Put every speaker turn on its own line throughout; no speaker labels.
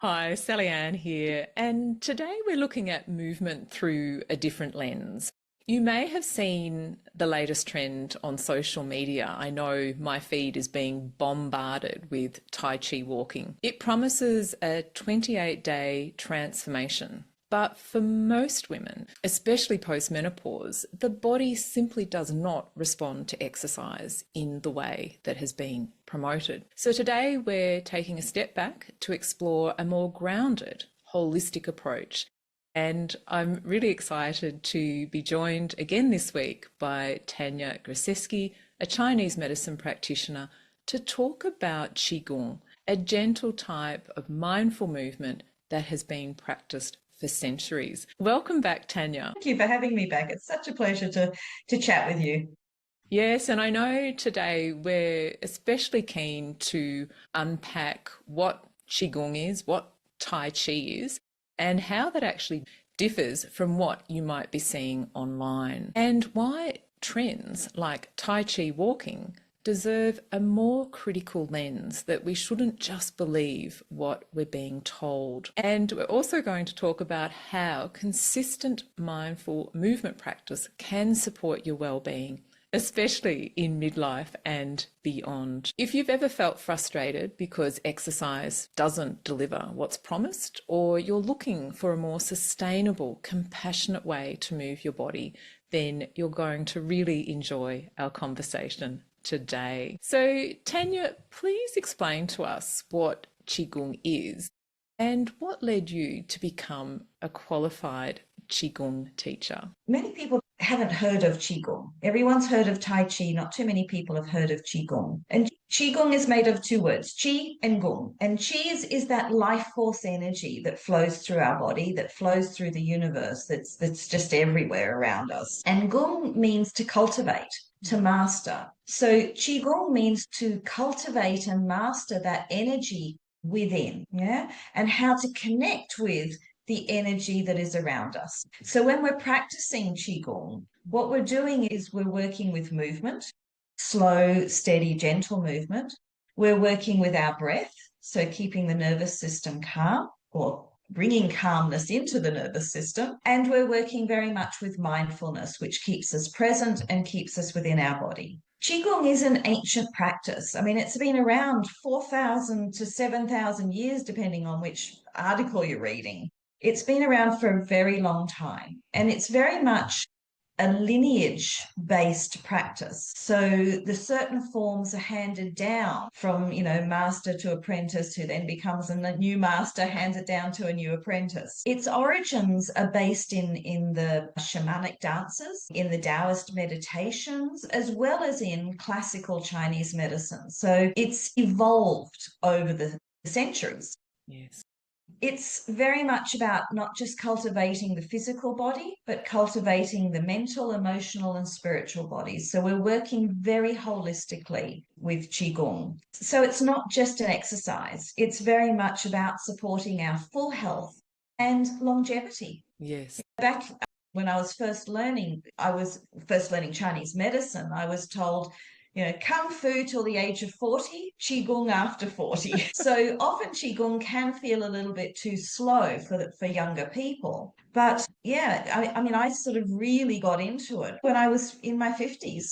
Hi, Sally Ann here, and today we're looking at movement through a different lens. You may have seen the latest trend on social media. I know my feed is being bombarded with Tai Chi walking. It promises a 28-day transformation. But for most women, especially post-menopause, the body simply does not respond to exercise in the way that has been promoted. So today we're taking a step back to explore a more grounded, holistic approach. And I'm really excited to be joined again this week by Tania Grasseschi, a Chinese medicine practitioner, to talk about Qigong, a gentle type of mindful movement that has been practiced for centuries. Welcome back, Tania.
Thank you for having me back. It's such a pleasure to chat with you.
Yes, and I know today we're especially keen to unpack what Qigong is, what Tai Chi is, and how that actually differs from what you might be seeing online, and why trends like Tai Chi walking deserve a more critical lens, that we shouldn't just believe what we're being told. And we're also going to talk about how consistent mindful movement practice can support your well-being, especially in midlife and beyond. If you've ever felt frustrated because exercise doesn't deliver what's promised, or you're looking for a more sustainable, compassionate way to move your body, then you're going to really enjoy our conversation today. So, Tania, please explain to us what Qigong is and what led you to become a qualified Qigong teacher.
Many people haven't heard of Qigong. Everyone's heard of Tai Chi. Not too many people have heard of Qigong. And Qigong is made of two words, Qi and Gong. And Qi is that life force energy that flows through our body, that flows through the universe, that's just everywhere around us. And Gong means to cultivate, to master. So Qigong means to cultivate and master that energy within, yeah, and how to connect with the energy that is around us. So when we're practicing Qigong, what we're doing is we're working with movement, slow, steady, gentle movement. We're working with our breath, so keeping the nervous system calm, or bringing calmness into the nervous system. And we're working very much with mindfulness, which keeps us present and keeps us within our body. Qigong is an ancient practice. I mean, it's been around 4,000 to 7,000 years, depending on which article you're reading. It's been around for a very long time, and it's very much a lineage-based practice. So the certain forms are handed down from, master to apprentice, who then becomes a new master, hands it down to a new apprentice. Its origins are based in the shamanic dances, in the Taoist meditations, as well as in classical Chinese medicine. So it's evolved over the centuries.
Yes.
It's very much about not just cultivating the physical body, but cultivating the mental, emotional, and spiritual bodies. So we're working very holistically with Qigong. So it's not just an exercise. It's very much about supporting our full health and longevity.
Yes.
Back when I was first learning Chinese medicine, I was told, Kung Fu till the age of 40, Qigong after 40. So often Qigong can feel a little bit too slow for younger people. But yeah, I mean, I sort of really got into it when I was in my 50s.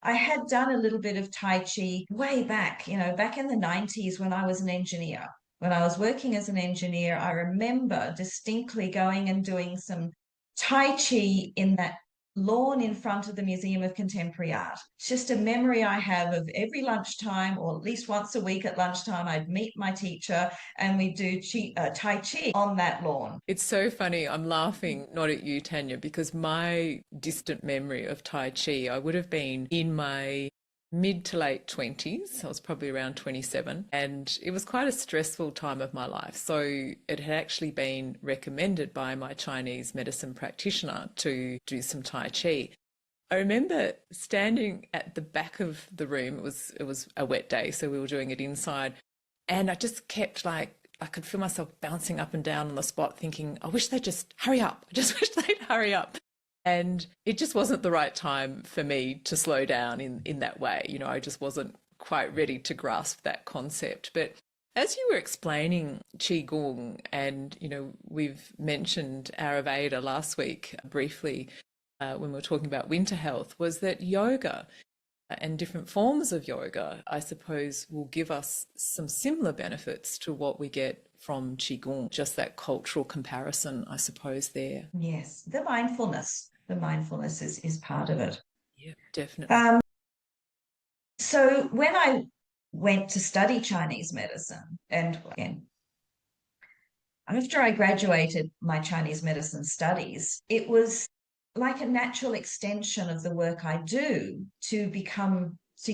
I had done a little bit of Tai Chi way back, back in the 90s when I was an engineer. When I was working as an engineer, I remember distinctly going and doing some Tai Chi in that lawn in front of the Museum of Contemporary Art. It's just a memory I have of every lunchtime, or at least once a week at lunchtime, I'd meet my teacher and we'd do Tai Chi on that lawn.
It's so funny. I'm laughing not at you, Tania, because my distant memory of Tai Chi, I would have been in my mid to late 20s. I was probably around 27, and it was quite a stressful time of my life. So it had actually been recommended by my Chinese medicine practitioner to do some Tai Chi. I remember standing at the back of the room. It was a wet day, so we were doing it inside, and I just kept I could feel myself bouncing up and down on the spot, thinking, I wish they'd just hurry up. I just wish they'd hurry up. And it just wasn't the right time for me to slow down in that way. I just wasn't quite ready to grasp that concept. But As you were explaining Qigong, and we've mentioned Ayurveda last week briefly when we were talking about winter health, was that yoga and different forms of yoga, I suppose, will give us some similar benefits to what we get from Qigong, just that cultural comparison, I suppose, there.
Yes, the mindfulness. The mindfulness is part of it.
Yeah, definitely.
So when I went to study Chinese medicine, and again, after I graduated my Chinese medicine studies, it was like a natural extension of the work I do to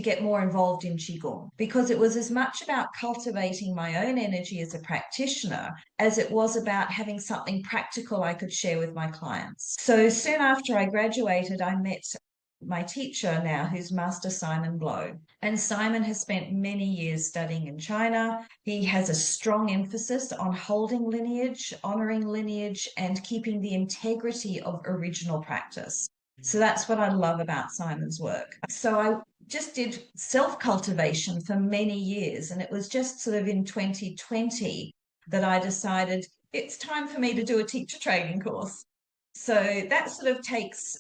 get more involved in Qigong, because it was as much about cultivating my own energy as a practitioner as it was about having something practical I could share with my clients. So soon after I graduated, I met my teacher now, who's Master Simon Blow. And Simon has spent many years studying in China. He has a strong emphasis on holding lineage, honoring lineage, and keeping the integrity of original practice. So that's what I love about Simon's work. So I just did self-cultivation for many years. And it was just sort of in 2020 that I decided it's time for me to do a teacher training course. So that sort of takes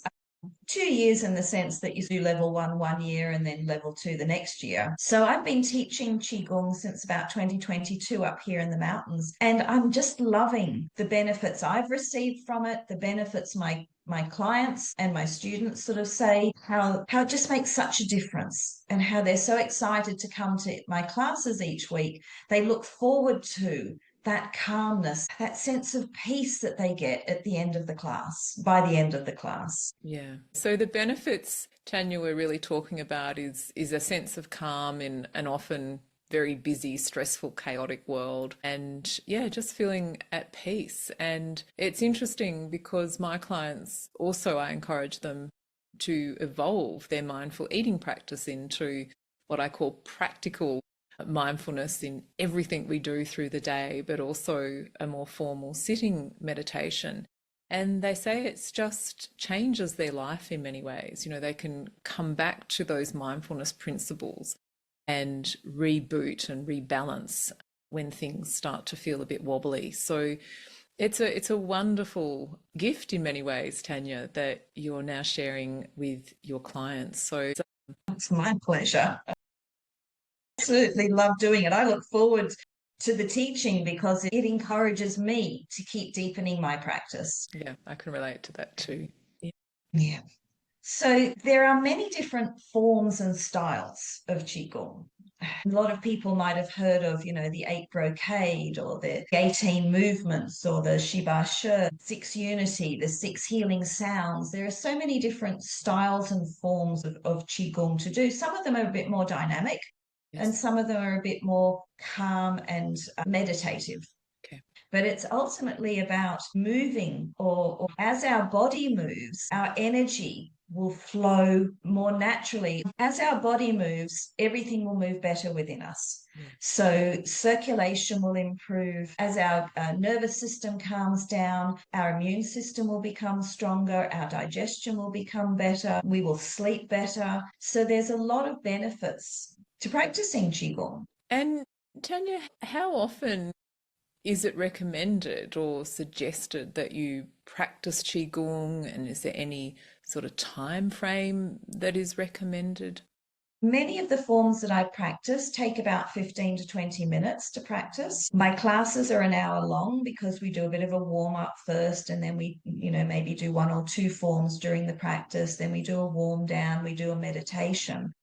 2 years in the sense that you do level 1 year and then level 2 the next year. So I've been teaching Qigong since about 2022 up here in the mountains, and I'm just loving the benefits I've received from it, the benefits my clients and my students sort of say, how it just makes such a difference, and how they're so excited to come to my classes each week. They look forward to that calmness, that sense of peace that they get at the end of the class, by the end of the class.
Yeah. So the benefits, Tanya, we're really talking about is a sense of calm in an often very busy, stressful, chaotic world. And yeah, just feeling at peace. And it's interesting because my clients also, I encourage them to evolve their mindful eating practice into what I call practical mindfulness in everything we do through the day, but also a more formal sitting meditation. And they say it's just changes their life in many ways. They can come back to those mindfulness principles and reboot and rebalance when things start to feel a bit wobbly. So it's a wonderful gift in many ways, Tanya, that you're now sharing with your clients. So
It's my pleasure. Absolutely love doing it. I look forward to the teaching because it encourages me to keep deepening my practice.
yeah, I can relate to that too. Yeah.
Yeah. So there are many different forms and styles of Qigong. A lot of people might have heard of, the 8 brocade or the 18 movements or the Shiba Shi, 6 unity, the 6 healing sounds. There are so many different styles and forms of Qigong to do. Some of them are a bit more dynamic, and
Yes.
some of them are a bit more calm and meditative.
Okay.
But it's ultimately about moving, or as our body moves, our energy will flow more naturally. As our body moves, everything will move better within us.
Yeah.
So circulation will improve. As our nervous system calms down, our immune system will become stronger, our digestion will become better, we will sleep better. So there's a lot of benefits to practicing Qigong.
And Tanya, how often is it recommended or suggested that you practice Qigong, and is there any sort of time frame that is recommended?
Many of the forms that I practice take about 15 to 20 minutes to practice. My classes are an hour long because we do a bit of a warm up first, and then we, maybe do 1 or 2 forms during the practice. Then we do a warm down, we do a meditation.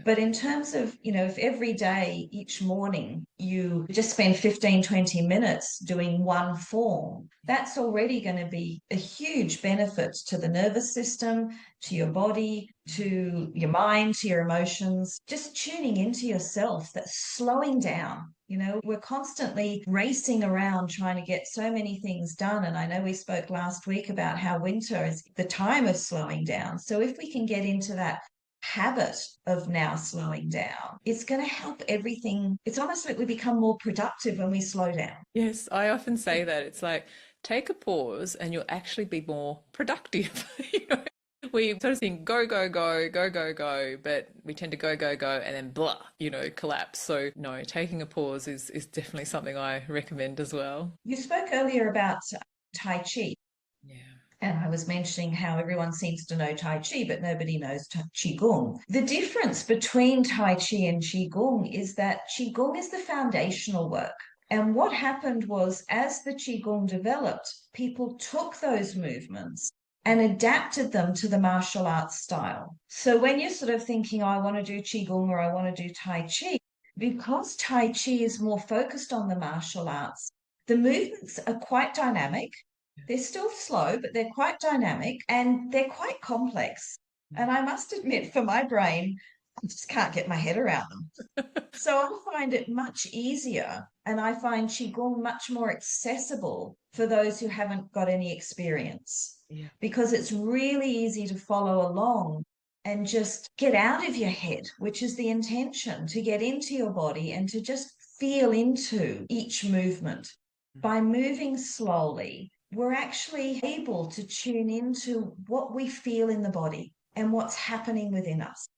But in terms of, if every day, each morning, you just spend 15, 20 minutes doing one form, that's already going to be a huge benefit to the nervous system, to your body, to your mind, to your emotions. Just tuning into yourself, that's slowing down. We're constantly racing around trying to get so many things done. And I know we spoke last week about how winter is the time of slowing down. So if we can get into that habit of now slowing down, it's going to help everything. It's almost like we become more productive when we slow down.
Yes, I often say that. It's like take a pause and you'll actually be more productive. You know, We sort of think go, go, go, go, go, go, but we tend to go, go, go, and then blah, collapse. So no, taking a pause is definitely something I recommend as well.
You spoke earlier about Tai Chi.
Yeah.
And I was mentioning how everyone seems to know Tai Chi, but nobody knows Qigong. The difference between Tai Chi and Qigong is that Qigong is the foundational work. And what happened was, as the Qigong developed, people took those movements and adapted them to the martial arts style. So when you're sort of thinking, oh, I want to do Qigong or I want to do Tai Chi, because Tai Chi is more focused on the martial arts, the movements are quite dynamic. They're still slow, but they're quite dynamic and they're quite complex. And I must admit, for my brain, I just can't get my head around them. So I find it much easier, and I find Qigong much more accessible for those who haven't got any experience,
Yeah.
because it's really easy to follow along and just get out of your head, which is the intention, to get into your body and to just feel into each movement. By moving slowly, we're actually able to tune into what we feel in the body and what's happening within us.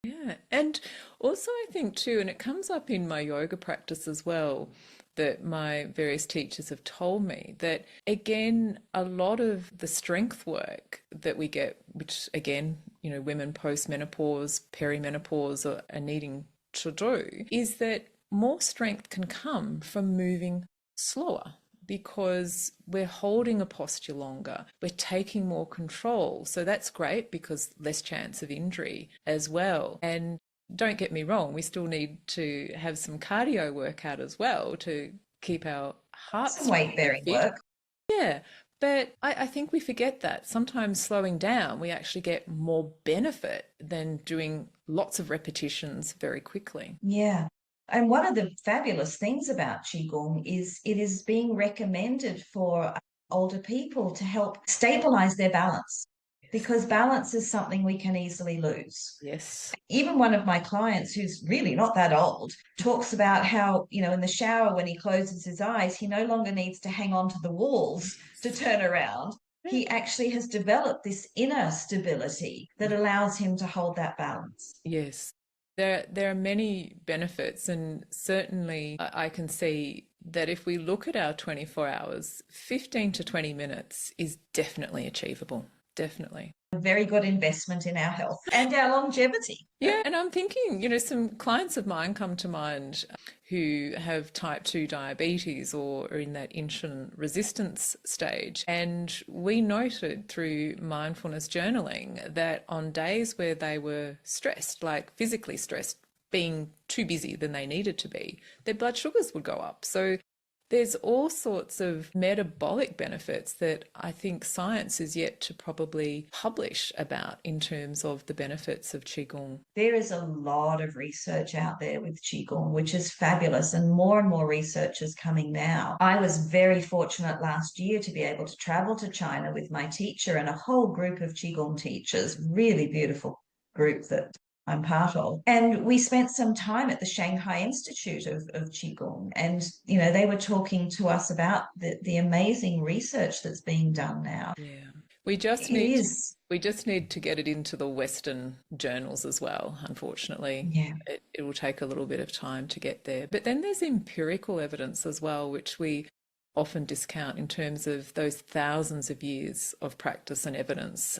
Yeah. And also, I think too, and it comes up in my yoga practice as well, that my various teachers have told me that, again, a lot of the strength work that we get, which again, women post-menopause, perimenopause are needing to do, is that more strength can come from moving slower, because we're holding a posture longer, we're taking more control. So that's great, because less chance of injury as well. And don't get me wrong, we still need to have some cardio workout as well to keep our hearts
Some weight bearing
fit.
work.
Yeah. But I think we forget that sometimes slowing down, we actually get more benefit than doing lots of repetitions very quickly.
Yeah. And one of the fabulous things about Qigong is it is being recommended for older people to help stabilize their balance, because balance is something we can easily lose.
Yes.
Even one of my clients, who's really not that old, talks about how, in the shower, when he closes his eyes, he no longer needs to hang on to the walls to turn around. He actually has developed this inner stability that allows him to hold that balance.
Yes. There are many benefits, and certainly I can see that if we look at our 24 hours, 15 to 20 minutes is definitely achievable. Definitely.
A very good investment in our health and our longevity.
Yeah, and I'm thinking, some clients of mine come to mind who have type 2 diabetes or are in that insulin resistance stage. And we noted through mindfulness journaling that on days where they were stressed, like physically stressed, being too busy than they needed to be, their blood sugars would go up. So there's all sorts of metabolic benefits that I think science is yet to probably publish about in terms of the benefits of Qigong.
There is a lot of research out there with Qigong, which is fabulous, and more research is coming now. I was very fortunate last year to be able to travel to China with my teacher and a whole group of Qigong teachers, really beautiful group that I'm part of. And we spent some time at the Shanghai Institute of Qigong. And, they were talking to us about the amazing research that's being done now.
Yeah. We just
It
need
is.
we just need to get it into the Western journals as well, unfortunately.
Yeah.
It will take a little bit of time to get there. But then there's empirical evidence as well, which we often discount in terms of those thousands of years of practice and evidence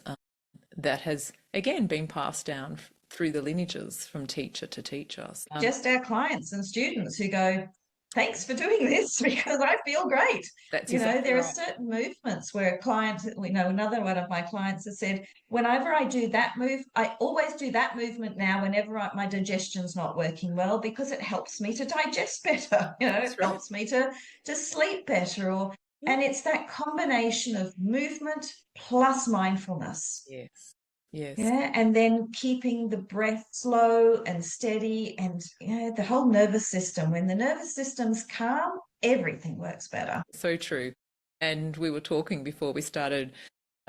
that has, again, been passed down through the lineages from teacher to teacher.
Just our clients and students who go, thanks for doing this, because I feel great.
That's exactly
there are
right.
certain movements where a client, another one of my clients has said, whenever I do that move, I always do that movement now whenever my digestion's not working well, because it helps me to digest better.
That's
It
right.
helps me to sleep better. And it's that combination of movement plus mindfulness.
Yes. Yes.
Yeah, and then keeping the breath slow and steady, and the whole nervous system. When the nervous system's calm, everything works better.
So true. And we were talking before we started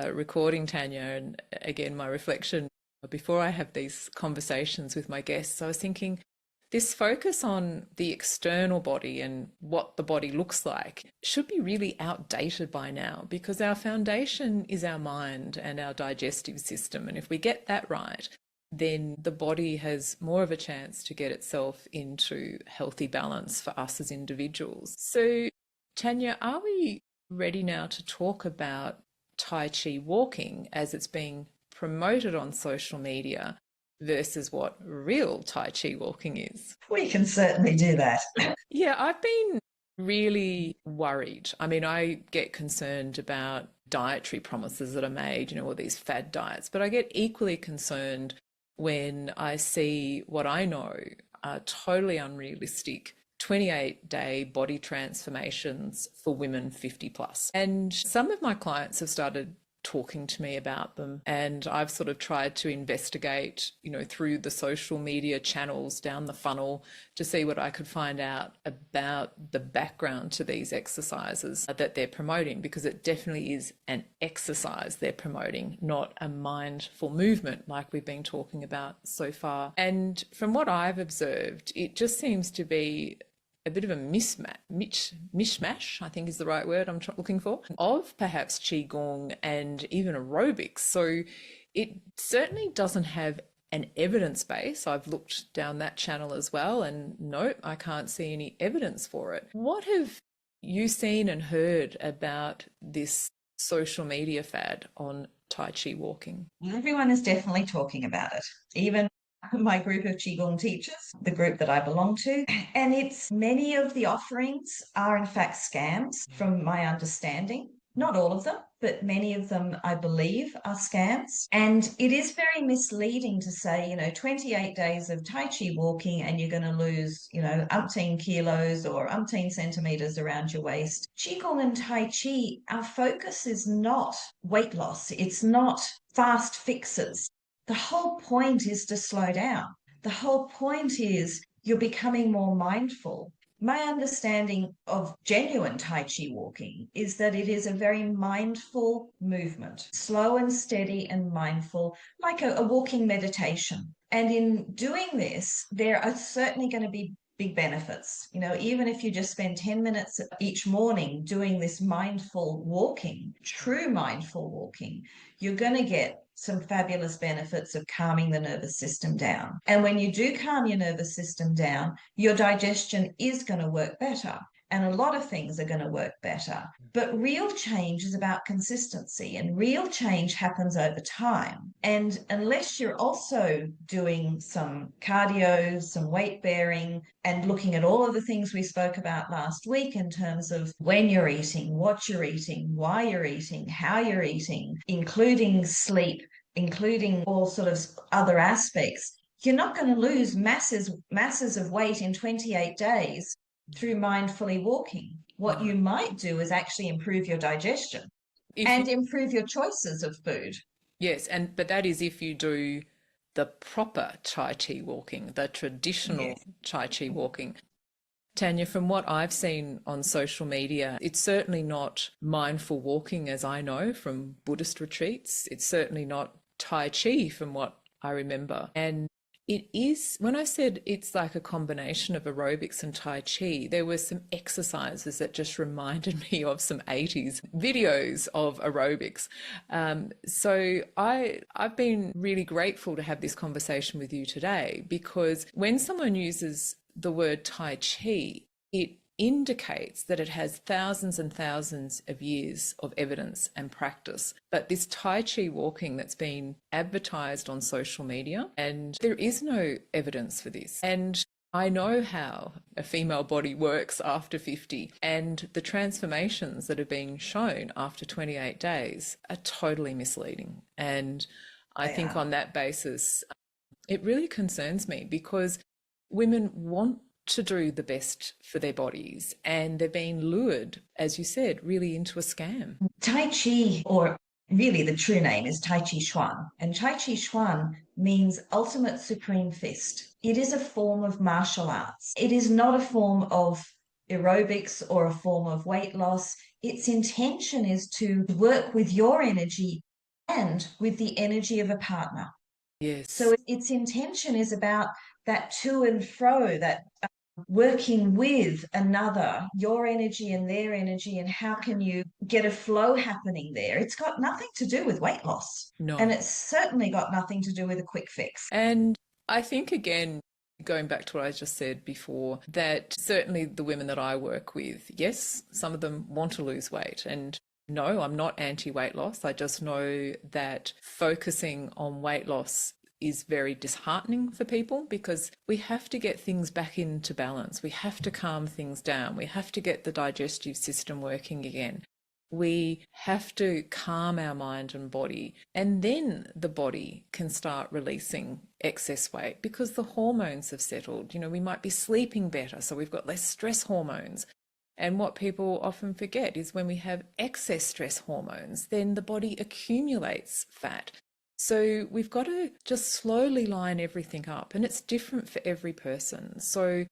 recording, Tanya, and again, my reflection before I have these conversations with my guests, I was thinking this focus on the external body and what the body looks like should be really outdated by now, because our foundation is our mind and our digestive system. And if we get that right, then the body has more of a chance to get itself into healthy balance for us as individuals. So, Tania, are we ready now to talk about Tai Chi walking as it's being promoted on social media versus what real Tai Chi walking is?
We can certainly do that.
Yeah, I've been really worried. I mean, I get concerned about dietary promises that are made, all these fad diets, but I get equally concerned when I see what I know are totally unrealistic 28-day body transformations for women 50 plus. And some of my clients have started talking to me about them, and I've sort of tried to investigate, through the social media channels down the funnel to see what I could find out about the background to these exercises that they're promoting, because it definitely is an exercise they're promoting, not a mindful movement like we've been talking about so far. And from what I've observed, it just seems to be a bit of a mishmash, I think is the right word I'm looking for, of perhaps Qigong and even aerobics. So it certainly doesn't have an evidence base. I've looked down that channel as well, and nope, I can't see any evidence for it. What have you seen and heard about this social media fad on Tai Chi walking?
Everyone is definitely talking about it, even my group of Qigong teachers, the group that I belong to. And many of the offerings are in fact scams from my understanding. Not all of them, but many of them, I believe, are scams. And it is very misleading to say, 28 days of Tai Chi walking and you're going to lose, umpteen kilos or umpteen centimeters around your waist. Qigong and Tai Chi, our focus is not weight loss. It's not fast fixes. The whole point is to slow down. The whole point is you're becoming more mindful. My understanding of genuine Tai Chi walking is that it is a very mindful movement, slow and steady and mindful, like a walking meditation. And in doing this, there are certainly going to be big benefits. Even if you just spend 10 minutes each morning doing this mindful walking, true mindful walking, you're going to get some fabulous benefits of calming the nervous system down. And when you do calm your nervous system down, your digestion is going to work better. And a lot of things are going to work better. But real change is about consistency, and real change happens over time. And unless you're also doing some cardio, some weight bearing, and looking at all of the things we spoke about last week in terms of when you're eating, what you're eating, why you're eating, how you're eating, including sleep, including all sort of other aspects, you're not going to lose masses of weight in 28 days through mindfully walking. What you might do is actually improve your digestion and improve your choices of food.
Yes, but that is if you do the proper Tai Chi walking, the traditional Tai Chi walking. Tania, from what I've seen on social media, it's certainly not mindful walking as I know from Buddhist retreats. It's certainly not Tai Chi from what I remember. And it is, when I said it's like a combination of aerobics and Tai Chi, there were some exercises that just reminded me of some 80s videos of aerobics. So I've been really grateful to have this conversation with you today, because when someone uses the word Tai Chi, it indicates that it has thousands and thousands of years of evidence and practice. But this Tai Chi walking that's been advertised on social media, and there is no evidence for this. And I know how a female body works after 50, and the transformations that are being shown after 28 days are totally misleading. And I think on that basis, it really concerns me, because women want to do the best for their bodies, and they're being lured, as you said, really into a scam.
Tai Chi, or really the true name, is Tai Chi Chuan. And Tai Chi Chuan means ultimate supreme fist. It is a form of martial arts. It is not a form of aerobics or a form of weight loss. Its intention is to work with your energy and with the energy of a partner.
Yes.
So its intention is about that to and fro, that working with another, your energy and their energy, and how can you get a flow happening there. It's got nothing to do with weight loss.
No.
And it's certainly got nothing to do with a quick fix.
And I think, again, going back to what I just said before, that certainly the women that I work with, yes, some of them want to lose weight. And no, I'm not anti-weight loss. I just know that focusing on weight loss is very disheartening for people, because we have to get things back into balance. We have to calm things down. We have to get the digestive system working again. We have to calm our mind and body, and then the body can start releasing excess weight because the hormones have settled. You know, we might be sleeping better, so we've got less stress hormones. And what people often forget is when we have excess stress hormones, then the body accumulates fat. So we've got to just slowly line everything up, and it's different for every person. So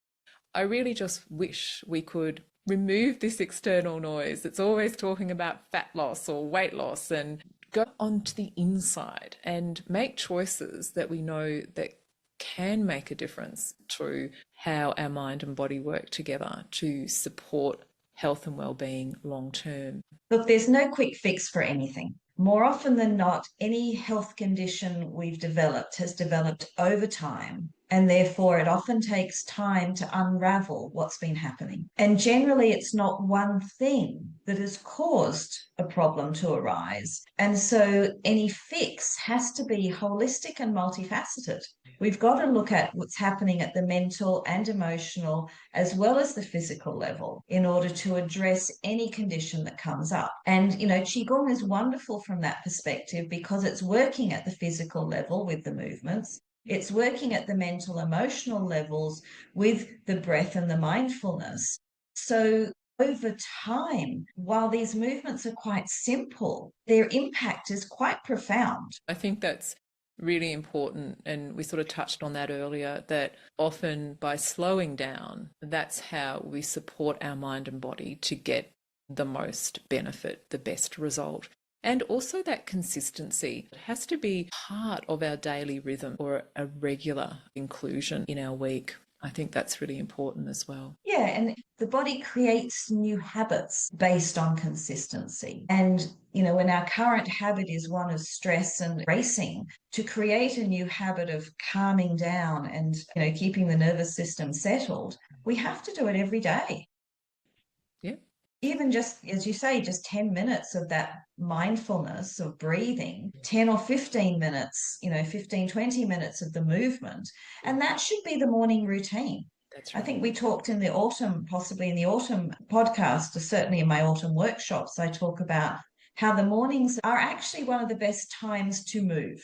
I really just wish we could remove this external noise that's always talking about fat loss or weight loss, and go onto the inside and make choices that we know that can make a difference to how our mind and body work together to support health and well-being long term.
Look, there's no quick fix for anything. More often than not, any health condition we've developed has developed over time, and therefore it often takes time to unravel what's been happening. And generally, it's not one thing that has caused a problem to arise. And so any fix has to be holistic and multifaceted. We've got to look at what's happening at the mental and emotional as well as the physical level in order to address any condition that comes up. And, you know, Qigong is wonderful from that perspective because it's working at the physical level with the movements. It's working at the mental, emotional levels with the breath and the mindfulness. So over time, while these movements are quite simple, their impact is quite profound.
I think that's really important, and we sort of touched on that earlier, that often by slowing down, that's how we support our mind and body to get the most benefit, the best result. And also that consistency, it has to be part of our daily rhythm or a regular inclusion in our week. I think that's really important as well.
Yeah, and the body creates new habits based on consistency. And, you know, when our current habit is one of stress and racing, to create a new habit of calming down and, you know, keeping the nervous system settled, we have to do it every day.
Yeah.
Even just, as you say, just 10 minutes of that mindfulness of breathing, 10 or 15 minutes, you know, 15, 20 minutes of the movement. And that should be the morning routine.
That's
I
right.
think we talked in the autumn, possibly in the autumn podcast, or certainly in my autumn workshops, I talk about how the mornings are actually one of the best times to move.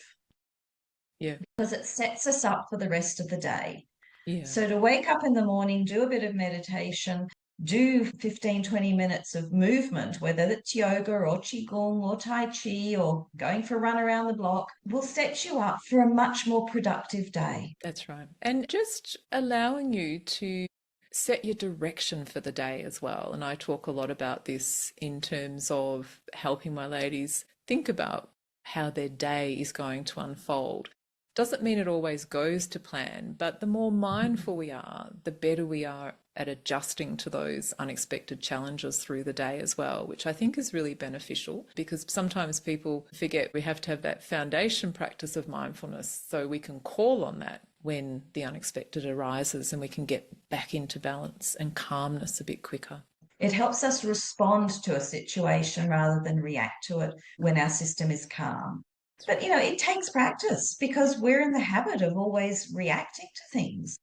Yeah.
Because it sets us up for the rest of the day.
Yeah.
So to wake up in the morning, do a bit of meditation, do 15, 20 minutes of movement, whether it's yoga or Qigong or Tai Chi or going for a run around the block, will set you up for a much more productive day.
That's right. And just allowing you to set your direction for the day as well. And I talk a lot about this in terms of helping my ladies think about how their day is going to unfold. Doesn't mean it always goes to plan, but the more mindful we are, the better we are at adjusting to those unexpected challenges through the day as well, which I think is really beneficial, because sometimes people forget we have to have that foundation practice of mindfulness so we can call on that when the unexpected arises, and we can get back into balance and calmness a bit quicker.
It helps us respond to a situation rather than react to it when our system is calm. But, you know, it takes practice because we're in the habit of always reacting to things.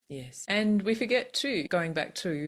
Yes. And we forget too, going back to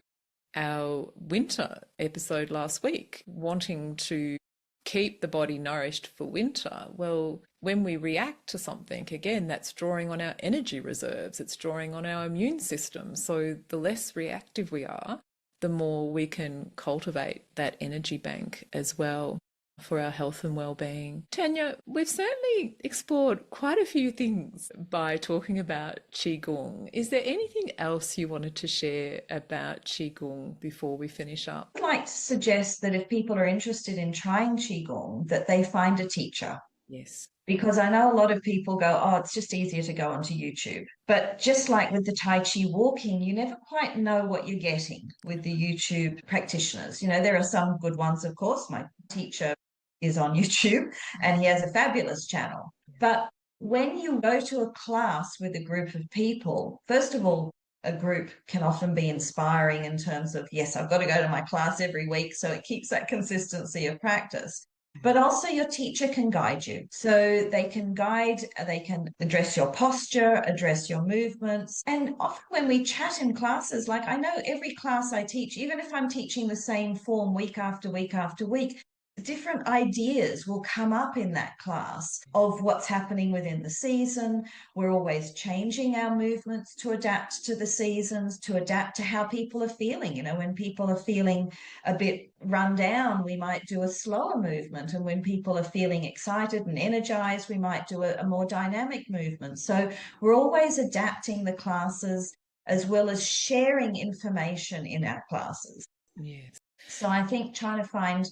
our winter episode last week, wanting to keep the body nourished for winter. Well, when we react to something, again, that's drawing on our energy reserves, it's drawing on our immune system. So the less reactive we are, the more we can cultivate that energy bank as well for our health and well-being. Tania, we've certainly explored quite a few things by talking about Qigong. Is there anything else you wanted to share about Qigong before we finish up?
I'd like to suggest that if people are interested in trying Qigong, that they find a teacher.
Yes.
because I know a lot of people go, oh, it's just easier to go onto YouTube. But just like with the Tai Chi walking, you never quite know what you're getting with the YouTube practitioners. You know, there are some good ones, of course. My teacher is on YouTube and he has a fabulous channel. But when you go to a class with a group of people, first of all, a group can often be inspiring in terms of, yes, I've got to go to my class every week. So it keeps that consistency of practice. But also your teacher can guide you. So they can guide, they can address your posture, address your movements. And often when we chat in classes, like I know every class I teach, even if I'm teaching the same form week after week after week, different ideas will come up in that class of what's happening within the season. We're always changing our movements to adapt to the seasons, to adapt to how people are feeling. You know, when people are feeling a bit run down, we might do a slower movement. And when people are feeling excited and energized, we might do a more dynamic movement. So we're always adapting the classes as well as sharing information in our classes.
Yes.
So I think trying to find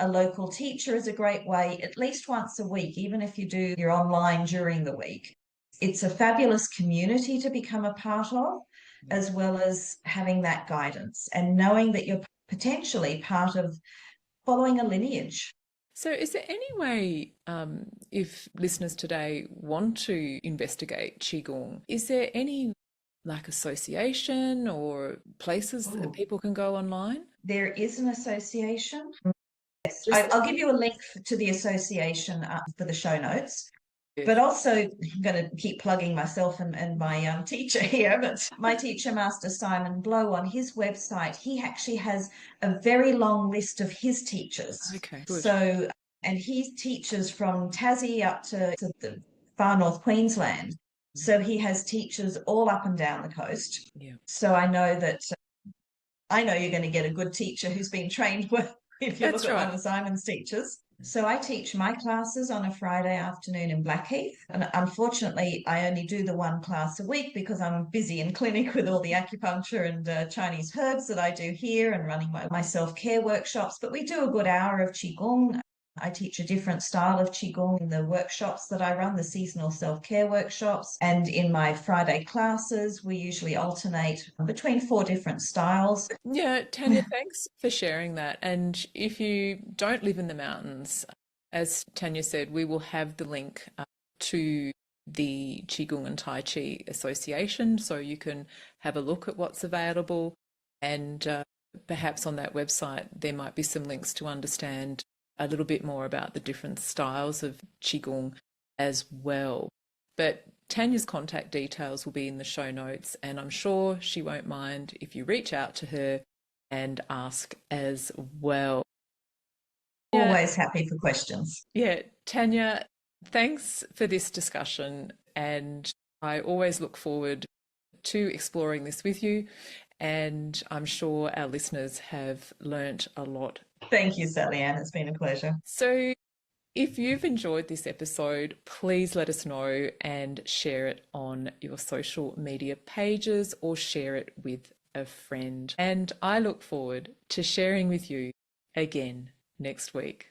a local teacher is a great way, at least once a week, even if you do your online during the week. It's a fabulous community to become a part of, as well as having that guidance and knowing that you're potentially part of following a lineage.
So, is there any way, if listeners today want to investigate Qigong, is there any like association or places that people can go online?
There is an association. Yes,
Just
I'll give you a link to the association for the show notes.
yes.
But also, I'm going to keep plugging myself and my teacher here. But my teacher, Master Simon Blow, on his website, he actually has a very long list of his teachers.
Okay, good.
So, and he teaches from Tassie up to the far north Queensland. So he has teachers all up and down the coast.
Yeah.
So I know that I know you're going to get a good teacher who's been trained well if you
That's
look at
right.
one of Simon's teachers. So I teach my classes on a Friday afternoon in Blackheath. And unfortunately, I only do the one class a week because I'm busy in clinic with all the acupuncture and Chinese herbs that I do here and running my self-care workshops. But we do a good hour of Qigong. I teach a different style of Qigong in the workshops that I run, the seasonal self-care workshops. And in my Friday classes, we usually alternate between 4 different styles.
Yeah, Tania, thanks for sharing that. And if you don't live in the mountains, as Tania said, we will have the link to the Qigong and Tai Chi Association so you can have a look at what's available. And perhaps on that website, there might be some links to understand a little bit more about the different styles of Qigong as well. But Tania's contact details will be in the show notes, and I'm sure she won't mind if you reach out to her and ask as well.
Always happy for questions.
Yeah, Tania, thanks for this discussion, and I always look forward to exploring this with you, and I'm sure our listeners have learnt a lot.
Thank you, Sally Ann. It's been a pleasure.
So if you've enjoyed this episode, please let us know and share it on your social media pages or share it with a friend. And I look forward to sharing with you again next week.